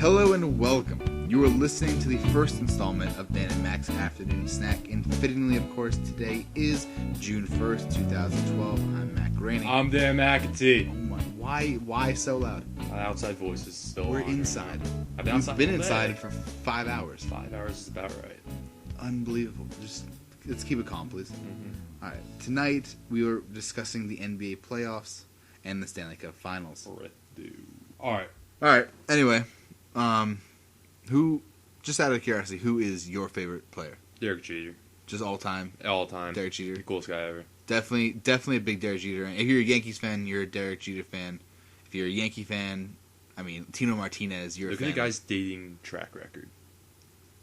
Hello and welcome. You are listening to the first installment of Dan and Mac's Afternoon Snack, and fittingly, of course, today is June 1st, 2012. I'm Mac Graney. I'm Dan McAtee. Oh my, why so loud? Outside voice is still We're on inside. I've been outside We've been all day. inside for 5 hours. 5 hours is about right. Unbelievable. Just let's keep it calm, please. Mm-hmm. All right. Tonight we were discussing the NBA playoffs and the Stanley Cup Finals. All right. Anyway, who? Just out of curiosity, who is your favorite player? Derek Jeter. Just all time. All time. Derek Jeter. The coolest guy ever. Definitely a big Derek Jeter. If you're a Yankees fan, you're a Derek Jeter fan. If you're a Yankee fan, I mean, Tino Martinez, you're Look a fan. at the guy's dating track record.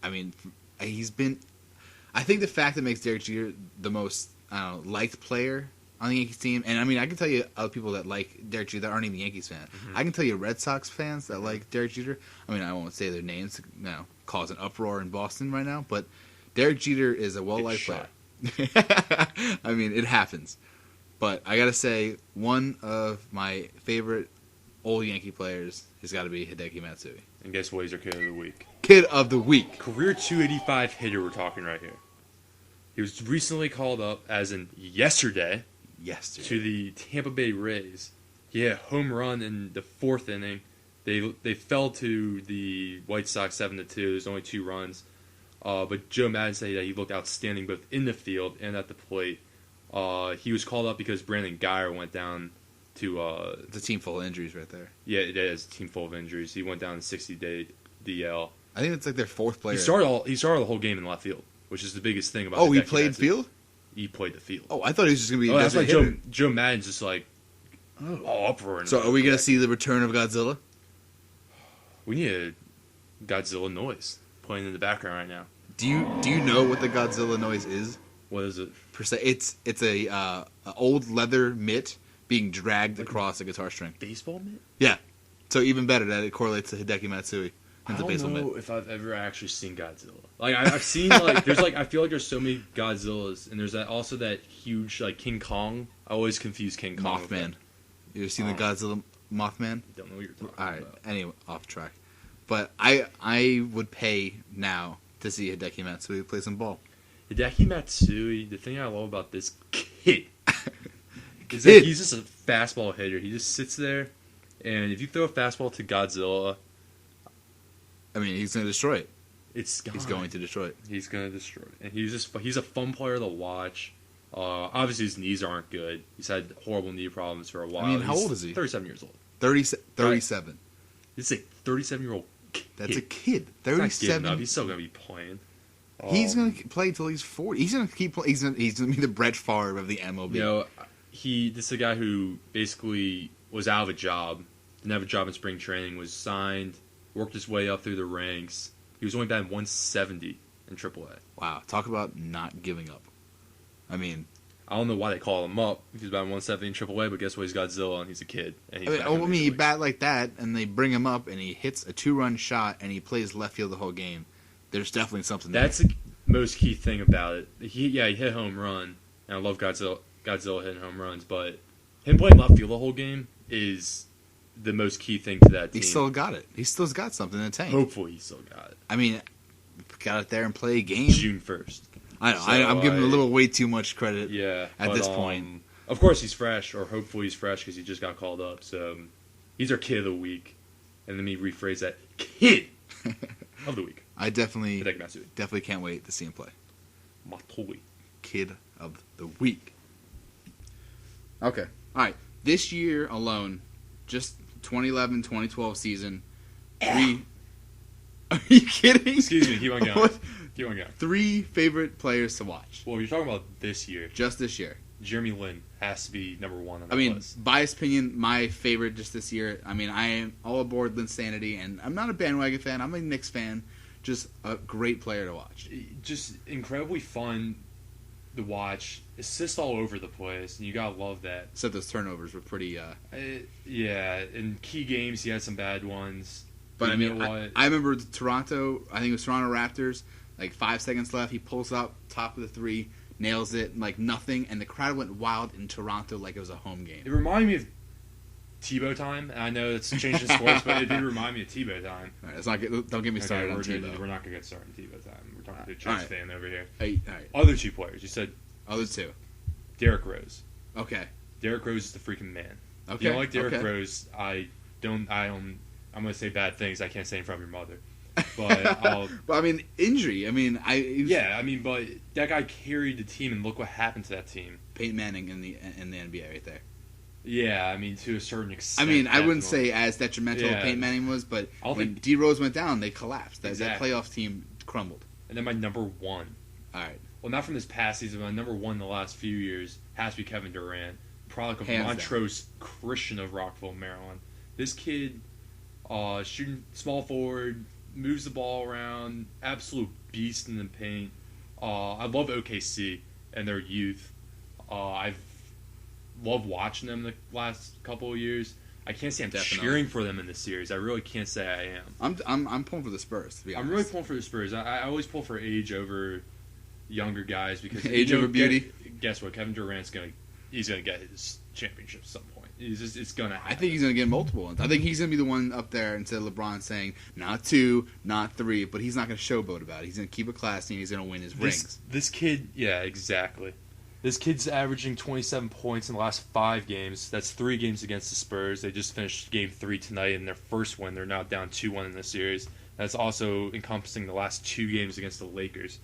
I mean, he's been... I think the fact that makes Derek Jeter the most, liked player on the Yankees team, and I mean, I can tell you other people that like Derek Jeter that aren't even Yankees fans. Mm-hmm. I can tell you Red Sox fans that like Derek Jeter. I mean, I won't say their names, cause an uproar in Boston right now, but Derek Jeter is a well-liked player. I mean, it happens. But I gotta say, one of my favorite old Yankee players has got to be Hideki Matsui. And guess what? He's our kid of the week. Kid of the week. Career 285 hitter we're talking right here. He was recently called up, as in yesterday, to the Tampa Bay Rays. He hit a home run in the fourth inning. They fell to the White Sox 7-2. There's only 2 runs. But Joe Madden said that he looked outstanding both in the field and at the plate. He was called up because Brandon Guyer went down to... It's a team full of injuries right there. Yeah, it is a team full of injuries. He went down to 60-day DL. I think it's like their fourth player. He started the whole game in left field, which is the biggest thing about Oh, he Hideki played Matsui. field? He played the field. Oh, I thought he was just going to be a That's why hitter. Joe Madden's just like all uproar. So are we going to see the return of Godzilla? We need a Godzilla noise playing in the background right now. Do you know what the Godzilla noise is? What is it? Per se, it's a old leather mitt being dragged across a guitar string. Baseball mitt? Yeah. So even better that it correlates to Hideki Matsui. I And the don't baseball know mitt. if I've ever actually seen Godzilla. Like I've seen like there's like I feel like there's so many Godzillas, and there's also that huge like King Kong. I always confuse King Kong with Mothman. You ever seen the Godzilla Mothman? Don't know what you're talking All right. about. Anyway, off track. But I would pay now to see Hideki Matsui play some ball. Hideki Matsui, the thing I love about this kid is that he's just a fastball hitter. He just sits there, and if you throw a fastball to Godzilla, I mean, he's going to destroy it. it's gone. He's going to destroy it. He's going to destroy it. And he's a fun player to watch. Obviously, his knees aren't good. He's had horrible knee problems for a while. I mean, how He's old is he? 37 years old. 37. This is a 37-year-old kid. That's a kid. He's not giving 37. up. He's still going to be playing. He's going to play till he's 40. He's going to keep playing. He's going to be the Brett Favre of the MLB. You know, this is a guy who basically was out of a job, didn't have a job in spring training, was signed, worked his way up through the ranks. He was only batting 170 in AAA. Wow. Talk about not giving up. I mean, I don't know why they call him up. He's batting 170 in AAA, but guess what? He's Godzilla and he's a kid. And he's back in the major you leagues. bat like that, and they bring him up, and he hits a 2-run shot, and he plays left field the whole game. There's definitely something there. That's the most key thing about it. He hit a home run, and I love Godzilla hitting home runs, but him playing left field the whole game is the most key thing to that team. He still got it. He still's got something in the tank. Hopefully he still got it. I mean, got it there and play a game. June 1st. I know. So, I'm giving him a little way too much credit. Yeah. At this point. Of course he's fresh, or hopefully he's fresh because he just got called up. So he's our kid of the week. And let me rephrase that. Kid of the week. I definitely Hideki Matsui. can't wait to see him play. Matsui. Kid of the week. Okay. All right. This year alone, just 2011-2012 season, three... Are you kidding? Excuse me, keep on going. What? Keep on going. 3 favorite players to watch. Well, you're talking about this year. Just this year. Jeremy Lin has to be number 1 on the I mean, list. biased opinion, my favorite just this year. I mean, I am all aboard Linsanity, and I'm not a bandwagon fan. I'm a Knicks fan. Just a great player to watch. Just incredibly fun to watch. Assists all over the place, and you gotta love that. Except those turnovers were pretty... Yeah, in key games he had some bad ones. But I you mean, know what? I remember Toronto, I think it was Toronto Raptors, like 5 seconds left, he pulls up, top of the 3, nails it, like nothing, and the crowd went wild in Toronto like it was a home game. It reminded me of Tebow time. And I know it's changing sports, but it did remind me of Tebow time. All right, let's not don't get me started on Tebow. We're not going to get started on Tebow time. We're talking to a Jets fan over here. All right. Other two players. You said... Other two. Derrick Rose. Okay. Derrick Rose is the freaking man. Okay. If you don't like Derrick Rose, I'm going to say bad things I can't say in front of your mother. But but I mean, injury. I mean, but that guy carried the team, and look what happened to that team. Peyton Manning in the NBA right there. Yeah, I mean, to a certain extent. I mean, I wouldn't say as detrimental as Peyton Manning was, but when D Rose went down, they collapsed. That playoff team crumbled. And then my number one. All right. Well, not from this past season, but my number one in the last few years has to be Kevin Durant, product of Montrose Christian of Rockville, Maryland. This kid, shooting small forward, moves the ball around, absolute beast in the paint. I love OKC and their youth. I've loved watching them the last couple of years. I can't say I'm cheering for them in this series. I really can't say I am. I'm pulling for the Spurs, to be honest. I'm really pulling for the Spurs. I always pull for age over younger guys because age over beauty. Guess what? Kevin Durant's gonna get his championship at some point. It's gonna happen. I think he's gonna get multiple ones. I think he's gonna be the one up there instead of LeBron saying not 2, not 3, but he's not gonna showboat about it. He's gonna keep it classy and he's gonna win his rings. This kid, yeah, exactly. This kid's averaging 27 points in the last 5 games. That's 3 games against the Spurs. They just finished Game 3 tonight in their first win. They're now down 2-1 in the series. That's also encompassing the last 2 games against the Lakers.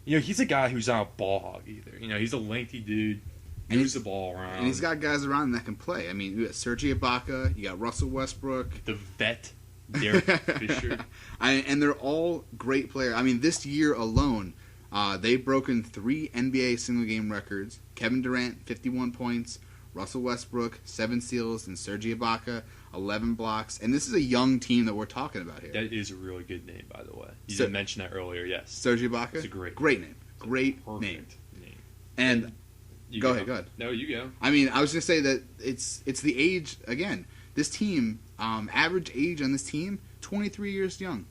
He's a guy who's not a ball hog either. He's a lengthy dude, moves the ball around. And he's got guys around him that can play. I mean, you got Serge Ibaka, you got Russell Westbrook. The vet, Derek Fisher. And they're all great players. I mean, this year alone, they've broken 3 NBA single-game records. Kevin Durant, 51 points. Russell Westbrook, 7 steals. And Serge Ibaka, 11 blocks. And this is a young team that we're talking about here. That is a really good name, by the way. You did mention that earlier, yes. Serge Ibaka? It's a great name. Great name. And go ahead. No, you go. I mean, I was going to say that it's the age, again. This team, average age on this team, 23 years young.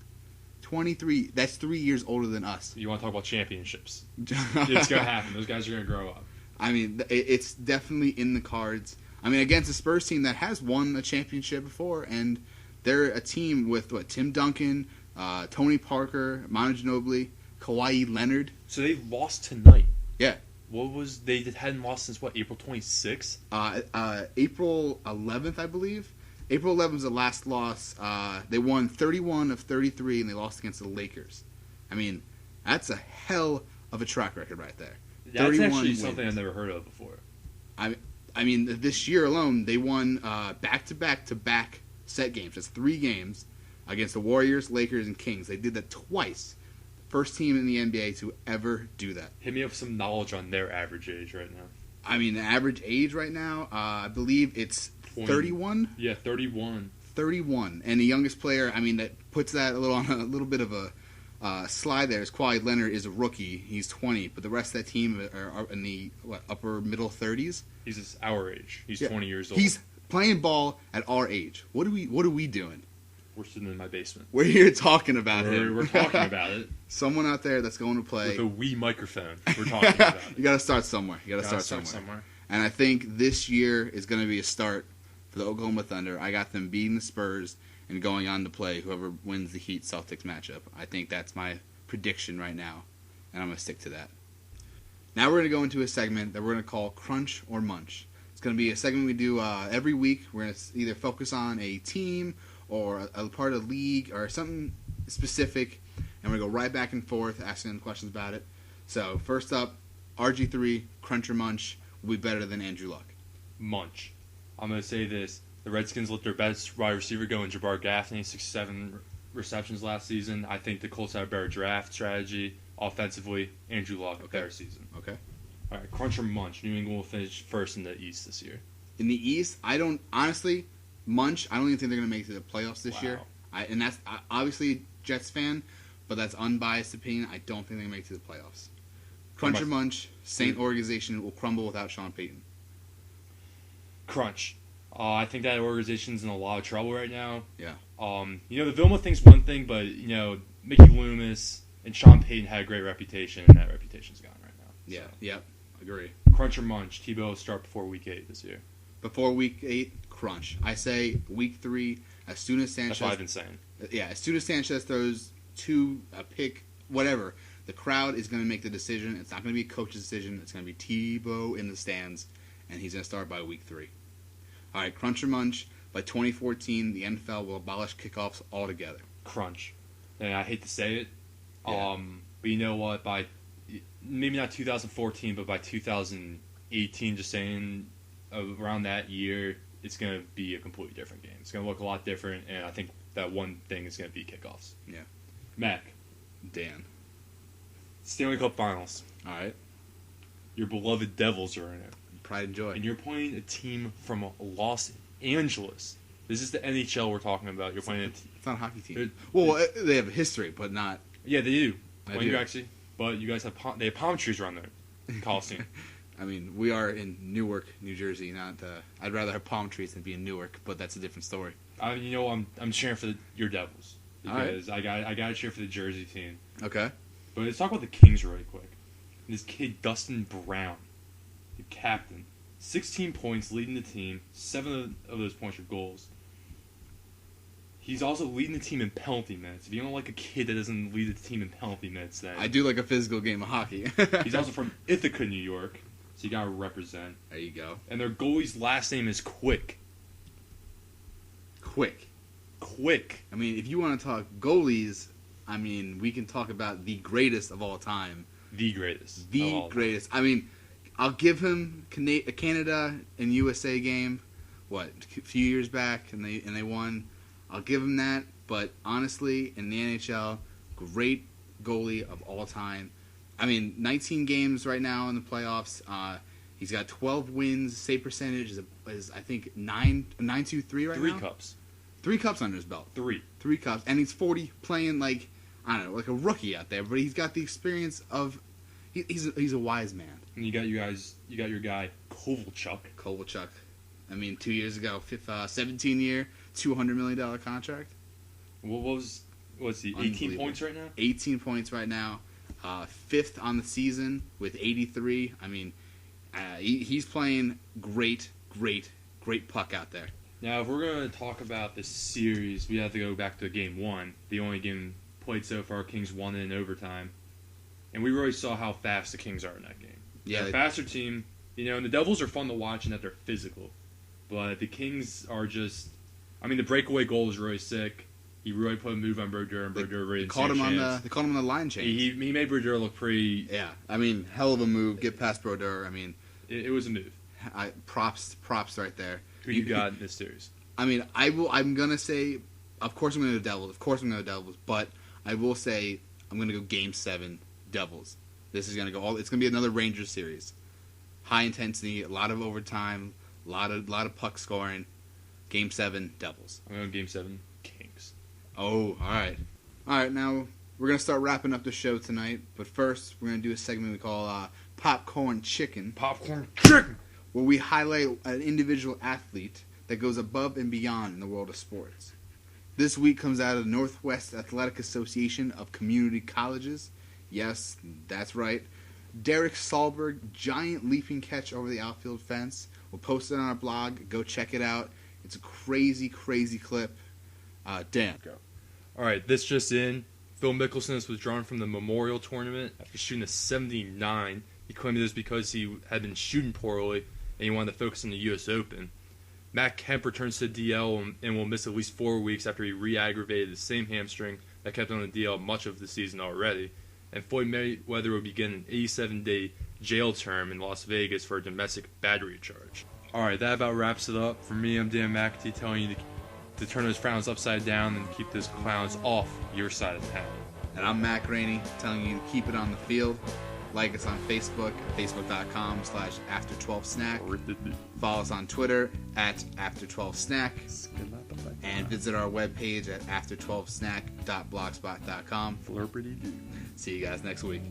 23. That's 3 years older than us. You want to talk about championships? It's going to happen. Those guys are going to grow up. I mean, it's definitely in the cards. I mean, against a Spurs team that has won a championship before, and they're a team with Tim Duncan, Tony Parker, Manu Ginobili, Kawhi Leonard. So they lost tonight. Yeah. They hadn't lost since April 26th? April 11th, I believe. April 11th was the last loss. They won 31 of 33, and they lost against the Lakers. I mean, that's a hell of a track record right there. That's actually something I've never heard of before. I mean, this year alone, they won back-to-back set games. That's 3 games against the Warriors, Lakers, and Kings. They did that twice. First team in the NBA to ever do that. Hit me up with some knowledge on their average age right now. I mean, the average age right now, I believe it's 31. Yeah, 31. 31. And the youngest player, I mean, that puts that on a little bit of a slide there is Kawhi Leonard is a rookie. He's 20, but the rest of that team are in the upper middle 30s. He's our age. He's 20 years old. He's playing ball at our age. What are we doing? We're sitting in my basement. We're here talking about him. We're talking about it. Someone out there that's going to play with a Wii microphone. We're talking about it. You got to start somewhere. You got to start somewhere. And I think this year is going to be a start for the Oklahoma Thunder. I got them beating the Spurs and going on to play whoever wins the Heat Celtics matchup. I think that's my prediction right now, and I'm going to stick to that. Now we're going to go into a segment that we're going to call Crunch or Munch. It's going to be a segment we do every week. We're going to either focus on a team or a part of the league or something specific, and we're going to go right back and forth asking them questions about it. So first up, RG3, Crunch or Munch, will be better than Andrew Luck. Munch. I'm going to say this. The Redskins let their best wide receiver go in Jabbar Gaffney, 67 receptions last season. I think the Colts had a better draft strategy. Offensively, Andrew Luck, better season. Okay. All right, Crunch or Munch. New England will finish first in the East this year. In the East, honestly, Munch, I don't even think they're going to make it to the playoffs this year. And that's obviously Jets fan, but that's unbiased opinion. I don't think they're going to make it to the playoffs. Crunch or Munch, Saint organization will crumble without Sean Payton. Crunch. I think that organization's in a lot of trouble right now. Yeah. The Vilma thing's one thing, but, Mickey Loomis and Sean Payton had a great reputation, and that reputation's gone right now. Yeah, yep, agree. Crunch or Munch, Tebow will start before Week 8 this year. before week 8, crunch. I say week 3, as soon as Sanchez... That's what I've been saying. Yeah, as soon as Sanchez throws 2, a pick, whatever, the crowd is going to make the decision. It's not going to be a coach's decision. It's going to be Tebow in the stands, and he's going to start by week 3. All right, crunch or munch. By 2014, the NFL will abolish kickoffs altogether. Crunch. And I hate to say it, Yeah. but you know what? By maybe not 2014, but by 2018, just saying around that year, it's going to be a completely different game. It's going to look a lot different, and I think that one thing is going to be kickoffs. Yeah. Mac. Dan. Stanley Cup Finals. All right. Your beloved Devils are in it. Pride and joy. And you're playing a team from Los Angeles. This is the NHL we're talking about. You're playing It's not a hockey team. Well, they have a history, but not... Yeah, they do. I Well, do. you actually... But you guys have they have palm trees around there. Coliseum. I mean, we are in Newark, New Jersey. Not. I'd rather have palm trees than be in Newark, but that's a different story. I'm cheering for your Devils All right. because I got to cheer for the Jersey team. Okay. But let's talk about the Kings really quick. This kid Dustin Brown, the captain, 16 points leading the team. 7 of those points are goals. He's also leading the team in penalty minutes. If you don't like a kid that doesn't lead the team in penalty minutes, then I do like a physical game of hockey. he's also from Ithaca, New York, so you gotta represent. There you go. And their goalie's last name is Quick. Quick. Quick. I mean, if you want to talk goalies, I mean, we can talk about the greatest of all time. The greatest. The greatest. I mean, I'll give him a Canada and USA game. What, a few years back, and they won. I'll give him that. But honestly, in the NHL, great goalie of all time. I mean, 19 games right now in the playoffs. He's got 12 wins. Save percentage is I think 9.23 right now. 3 cups. 3 cups under his belt. 3 cups, and he's 40, playing like, I don't know, like a rookie out there. But he's got the experience of he's a wise man. And you got your guy Kovalchuk. I mean, 2 years ago, 17-year, $200 million contract. What's he? 18 points right now. 18 points right now. 5th on the season with 83. I mean, he's playing great puck out there. Now, if we're going to talk about this series, we have to go back to Game 1. The only game played so far, Kings won in overtime. And we really saw how fast the Kings are in that game. Yeah, They're a faster team. And the Devils are fun to watch in that they're physical. But the Kings are just... I mean, the breakaway goal was really sick. He really put a move on Brodeur, and Brodeur really They caught him on the line change. He made Brodeur look pretty... Yeah, I mean, hell of a move. Get past Brodeur. I mean... It was a move. Props right there. Who you got in this series? I mean, I'm going to say... Of course I'm going to go Devils. But I will say I'm going to go Game 7 Devils. This is going to go all... It's going to be another Rangers series. High intensity, a lot of overtime, a lot of puck scoring. Game 7 Devils. I'm going Game 7 Kings. Oh, all right. All right, now we're going to start wrapping up the show tonight. But first, we're going to do a segment we call Popcorn Chicken. Popcorn Chicken! Where we highlight an individual athlete that goes above and beyond in the world of sports. This week comes out of the Northwest Athletic Association of Community Colleges. Yes, that's right. Derek Sahlberg, giant leaping catch over the outfield fence. We'll post it on our blog. Go check it out. It's a crazy clip. Dan. Go. All right, this just in. Phil Mickelson is withdrawn from the Memorial Tournament after shooting a 79. He claimed this because he had been shooting poorly and he wanted to focus on the U.S. Open. Matt Kemp returns to DL and will miss at least 4 weeks after he re-aggravated the same hamstring that kept him on the DL much of the season already. And Floyd Mayweather will begin an 87-day jail term in Las Vegas for a domestic battery charge. Alright, that about wraps it up. For me, I'm Dan McAtee telling you to turn those frowns upside down and keep those clowns off your side of town. And I'm Mac Rainey telling you to keep it on the field. Like us on Facebook, facebook.com/after12snack. Follow us on Twitter @after12snack. And visit our webpage at after12snack.blogspot.com. Flirpity-doo. See you guys next week.